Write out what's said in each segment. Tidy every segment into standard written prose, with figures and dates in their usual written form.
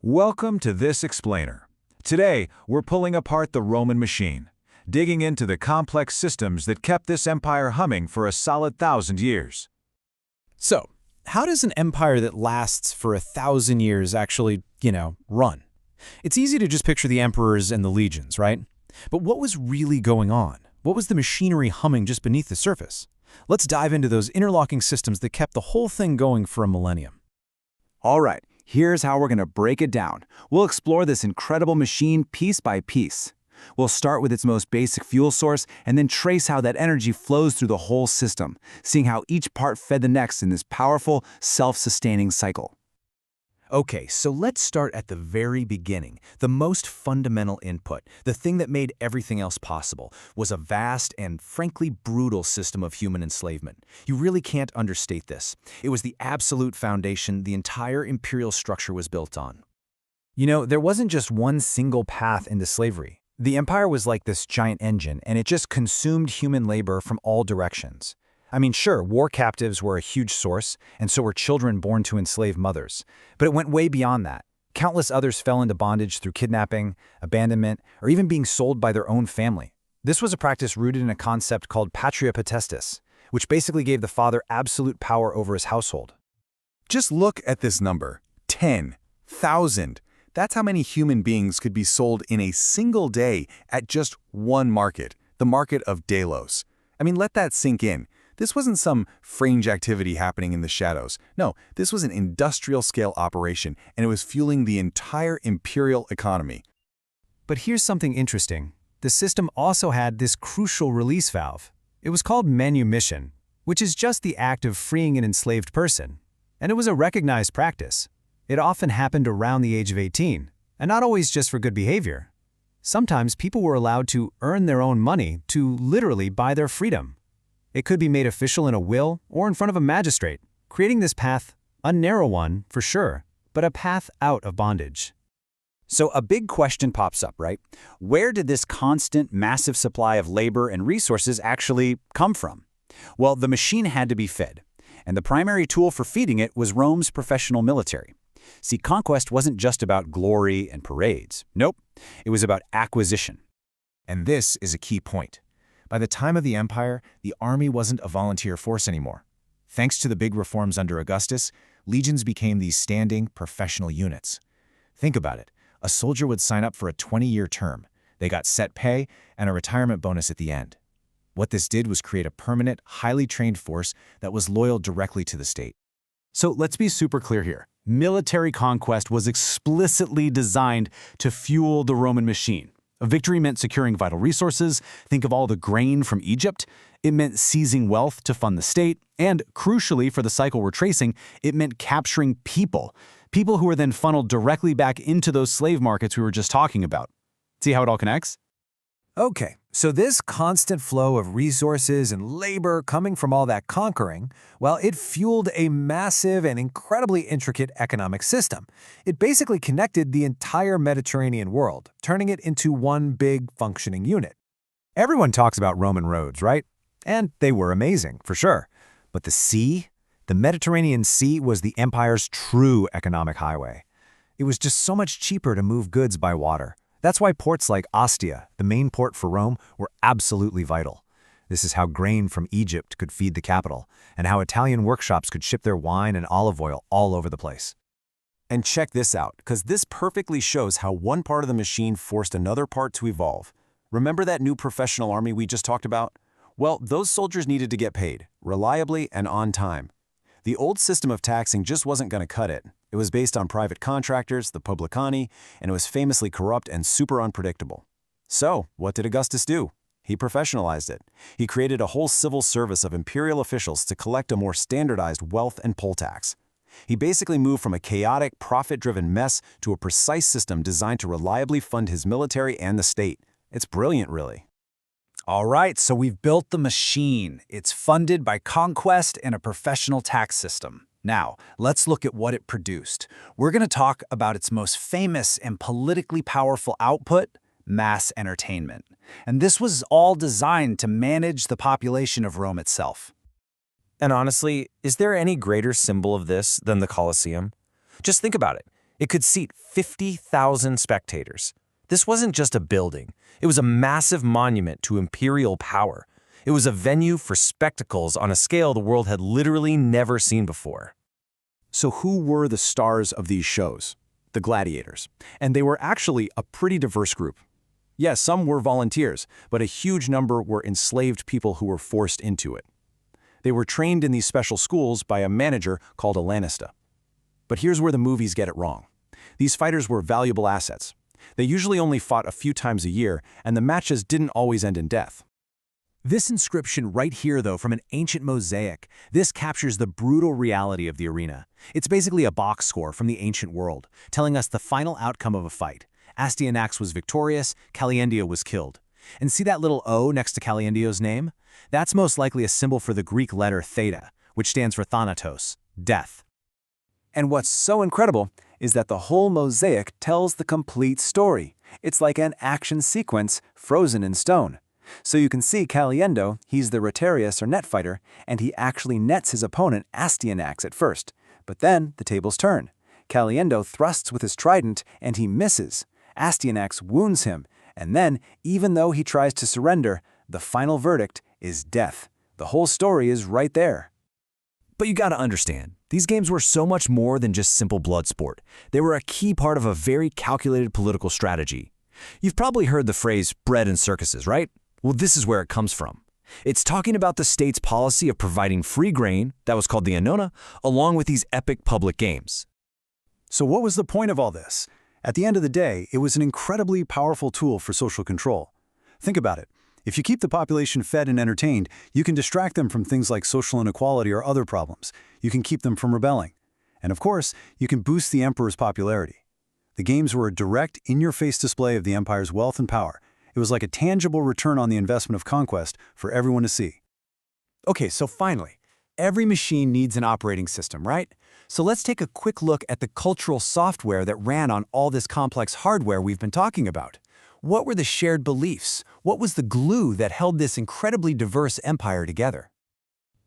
Welcome to This Explainer. Today, we're pulling apart the Roman machine, digging into the complex systems that kept this empire humming for a solid 1,000 years. So, how does an empire that lasts for 1,000 years actually, run? It's easy to just picture the emperors and the legions, right? But what was really going on? What was the machinery humming just beneath the surface? Let's dive into those interlocking systems that kept the whole thing going for a millennium. All right, here's how we're going to break it down. We'll explore this incredible machine piece by piece. We'll start with its most basic fuel source and then trace how that energy flows through the whole system, seeing how each part fed the next in this powerful, self-sustaining cycle. Okay, so let's start at the very beginning. The most fundamental input, the thing that made everything else possible, was a vast and frankly brutal system of human enslavement. You really can't understate this. It was the absolute foundation the entire imperial structure was built on. There wasn't just one single path into slavery. The empire was like this giant engine, and it just consumed human labor from all directions. I mean, sure, war captives were a huge source, and so were children born to enslaved mothers. But it went way beyond that. Countless others fell into bondage through kidnapping, abandonment, or even being sold by their own family. This was a practice rooted in a concept called patria potestas, which basically gave the father absolute power over his household. Just look at this number, 10,000. That's how many human beings could be sold in a single day at just one market, the market of Delos. I mean, let that sink in. This wasn't some fringe activity happening in the shadows. No, this was an industrial-scale operation, and it was fueling the entire imperial economy. But here's something interesting. The system also had this crucial release valve. It was called manumission, which is just the act of freeing an enslaved person. And it was a recognized practice. It often happened around the age of 18, and not always just for good behavior. Sometimes people were allowed to earn their own money to literally buy their freedom. It could be made official in a will or in front of a magistrate, creating this path, a narrow one for sure, but a path out of bondage. So a big question pops up, right? Where did this constant, massive supply of labor and resources actually come from? Well, the machine had to be fed, and the primary tool for feeding it was Rome's professional military. See, conquest wasn't just about glory and parades. Nope, it was about acquisition. And this is a key point. By the time of the empire, the army wasn't a volunteer force anymore. Thanks to the big reforms under Augustus, legions became these standing, professional units. Think about it. A soldier would sign up for a 20-year term. They got set pay and a retirement bonus at the end. What this did was create a permanent, highly trained force that was loyal directly to the state. So let's be super clear here. Military conquest was explicitly designed to fuel the Roman machine. A victory meant securing vital resources. Think of all the grain from Egypt. It meant seizing wealth to fund the state. And crucially, for the cycle we're tracing, it meant capturing people. People who were then funneled directly back into those slave markets we were just talking about. See how it all connects? Okay, so this constant flow of resources and labor coming from all that conquering, well, it fueled a massive and incredibly intricate economic system. It basically connected the entire Mediterranean world, turning it into one big functioning unit. Everyone talks about Roman roads, right? And they were amazing, for sure. But the Mediterranean Sea was the empire's true economic highway. It was just so much cheaper to move goods by water. That's why ports like Ostia, the main port for Rome, were absolutely vital. This is how grain from Egypt could feed the capital, and how Italian workshops could ship their wine and olive oil all over the place. And check this out, because this perfectly shows how one part of the machine forced another part to evolve. Remember that new professional army we just talked about? Well, those soldiers needed to get paid, reliably and on time. The old system of taxing just wasn't going to cut it. It was based on private contractors, the publicani, and it was famously corrupt and super unpredictable. So, what did Augustus do? He professionalized it. He created a whole civil service of imperial officials to collect a more standardized wealth and poll tax. He basically moved from a chaotic, profit-driven mess to a precise system designed to reliably fund his military and the state. It's brilliant, really. All right, so we've built the machine. It's funded by conquest and a professional tax system. Now, let's look at what it produced. We're going to talk about its most famous and politically powerful output, mass entertainment. And this was all designed to manage the population of Rome itself. And honestly, is there any greater symbol of this than the Colosseum? Just think about it. It could seat 50,000 spectators. This wasn't just a building. It was a massive monument to imperial power. It was a venue for spectacles on a scale the world had literally never seen before. So who were the stars of these shows? The gladiators. And they were actually a pretty diverse group. Yes, some were volunteers, but a huge number were enslaved people who were forced into it. They were trained in these special schools by a manager called a lanista. But here's where the movies get it wrong. These fighters were valuable assets. They usually only fought a few times a year, and the matches didn't always end in death. This inscription right here, though, from an ancient mosaic, this captures the brutal reality of the arena. It's basically a box score from the ancient world, telling us the final outcome of a fight. Astyanax was victorious, Caliendio was killed. And see that little O next to Caliendio's name? That's most likely a symbol for the Greek letter theta, which stands for thanatos, death. And what's so incredible is that the whole mosaic tells the complete story. It's like an action sequence frozen in stone. So you can see Caliendo, he's the rotarius or net fighter, and he actually nets his opponent Astyanax at first. But then the tables turn. Caliendo thrusts with his trident and he misses. Astyanax wounds him, and then, even though he tries to surrender, the final verdict is death. The whole story is right there. But you gotta understand, these games were so much more than just simple blood sport. They were a key part of a very calculated political strategy. You've probably heard the phrase bread and circuses, right? Well, this is where it comes from. It's talking about the state's policy of providing free grain, that was called the annona, along with these epic public games. So what was the point of all this? At the end of the day, it was an incredibly powerful tool for social control. Think about it. If you keep the population fed and entertained, you can distract them from things like social inequality or other problems. You can keep them from rebelling. And of course, you can boost the emperor's popularity. The games were a direct, in-your-face display of the empire's wealth and power. It was like a tangible return on the investment of conquest for everyone to see. Okay, so finally, every machine needs an operating system, right? So let's take a quick look at the cultural software that ran on all this complex hardware we've been talking about. What were the shared beliefs? What was the glue that held this incredibly diverse empire together?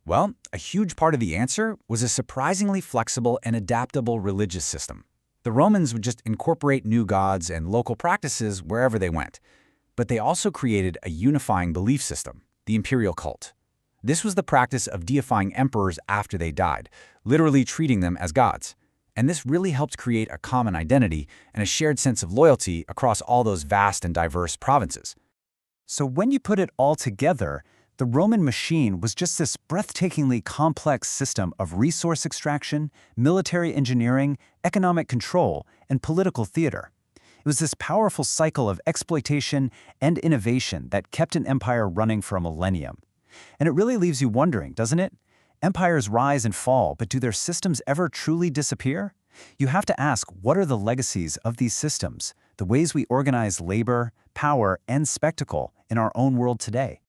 Well, a huge part of the answer was a surprisingly flexible and adaptable religious system. The Romans would just incorporate new gods and local practices wherever they went. But they also created a unifying belief system, the imperial cult. This was the practice of deifying emperors after they died, literally treating them as gods. And this really helped create a common identity and a shared sense of loyalty across all those vast and diverse provinces. So when you put it all together, the Roman machine was just this breathtakingly complex system of resource extraction, military engineering, economic control, and political theater. It was this powerful cycle of exploitation and innovation that kept an empire running for a millennium. And it really leaves you wondering, doesn't it? Empires rise and fall, but do their systems ever truly disappear? You have to ask, what are the legacies of these systems, the ways we organize labor, power, and spectacle in our own world today?